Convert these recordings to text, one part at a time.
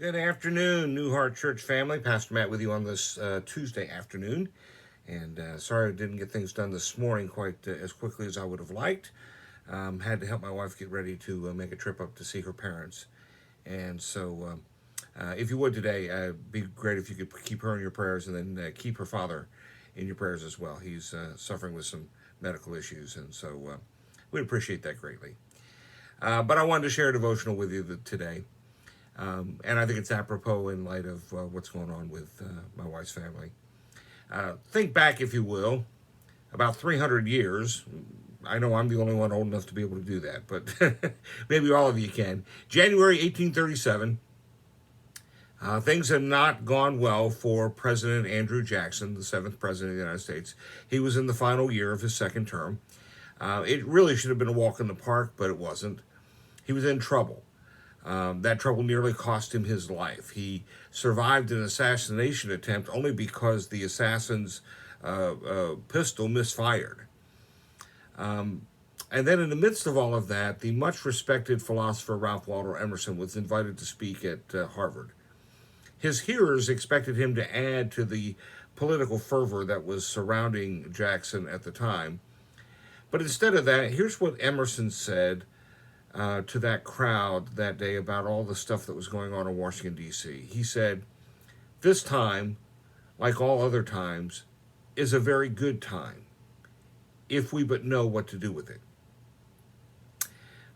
Good afternoon, New Heart Church family. Pastor Matt with you on this Tuesday afternoon. And sorry I didn't get things done this morning quite as quickly as I would have liked. Had to help my wife get ready to make a trip up to see her parents. And so if you would today, it'd be great if you could keep her in your prayers and then keep her father in your prayers as well. He's suffering with some medical issues, and so we'd appreciate that greatly. But I wanted to share a devotional with you today. And I think it's apropos in light of what's going on with my wife's family. Think back, if you will, about 300 years. I know I'm the only one old enough to be able to do that, but maybe all of you can. January 1837, things had not gone well for President Andrew Jackson, the 7th President of the United States. He was in the final year of his second term. It really should have been a walk in the park, but it wasn't. He was in trouble. That trouble nearly cost him his life. He survived an assassination attempt only because the assassin's pistol misfired. And then in the midst of all of that, the much respected philosopher Ralph Waldo Emerson was invited to speak at Harvard. His hearers expected him to add to the political fervor that was surrounding Jackson at the time. But instead of that, here's what Emerson said to that crowd that day about all the stuff that was going on in Washington, D.C. He said, "This time, like all other times, is a very good time, if we but know what to do with it."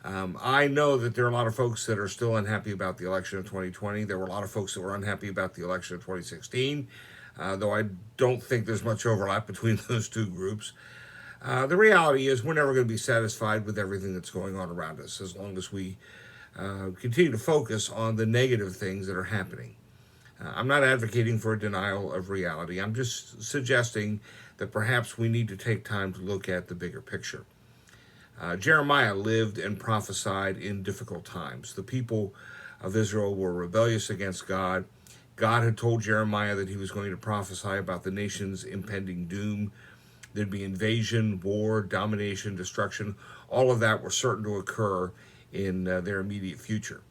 I know that there are a lot of folks that are still unhappy about the election of 2020. There were a lot of folks that were unhappy about the election of 2016, though I don't think there's much overlap between those two groups. The reality is we're never going to be satisfied with everything that's going on around us as long as we continue to focus on the negative things that are happening. I'm not advocating for a denial of reality. I'm just suggesting that perhaps we need to take time to look at the bigger picture. Jeremiah lived and prophesied in difficult times. The people of Israel were rebellious against God. God had told Jeremiah that he was going to prophesy about the nation's impending doom. There'd be invasion, war, domination, destruction. All of that were certain to occur in their immediate future.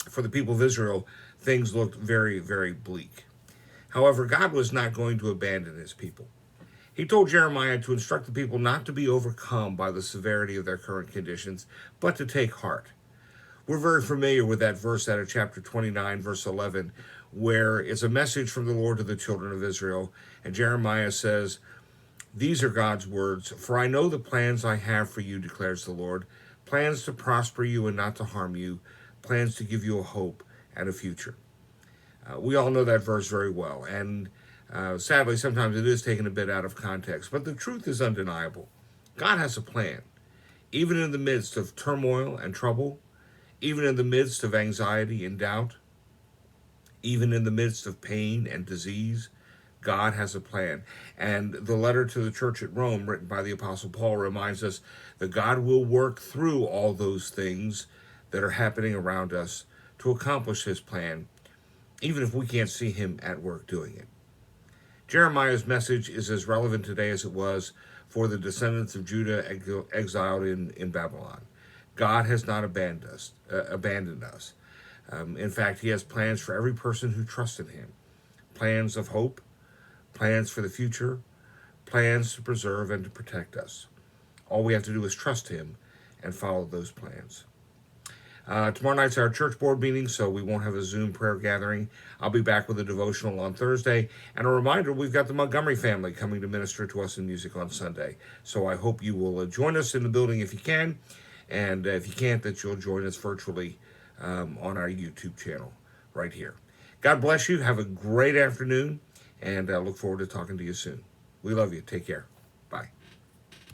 For the people of Israel, things looked very, very bleak. However, God was not going to abandon his people. He told Jeremiah to instruct the people not to be overcome by the severity of their current conditions, but to take heart. We're very familiar with that verse out of chapter 29, verse 11, where it's a message from the Lord to the children of Israel. And Jeremiah says, "These are God's words, for I know the plans I have for you, declares the Lord, plans to prosper you and not to harm you, plans to give you a hope and a future." We all know that verse very well, and sadly, sometimes it is taken a bit out of context, but the truth is undeniable. God has a plan, even in the midst of turmoil and trouble, even in the midst of anxiety and doubt, even in the midst of pain and disease. God has a plan. And the letter to the church at Rome, written by the Apostle Paul, reminds us that God will work through all those things that are happening around us to accomplish his plan, even if we can't see him at work doing it. Jeremiah's message is as relevant today as it was for the descendants of Judah exiled in Babylon. God has not abandoned us. In fact, he has plans for every person who trusts in him. Plans of hope, plans for the future, plans to preserve and to protect us. All we have to do is trust him and follow those plans. Tomorrow night's our church board meeting, so we won't have a Zoom prayer gathering. I'll be back with a devotional on Thursday. And a reminder, we've got the Montgomery family coming to minister to us in music on Sunday. So I hope you will join us in the building if you can. And if you can't, that you'll join us virtually on our YouTube channel right here. God bless you. Have a great afternoon. And I look forward to talking to you soon. We love you. Take care.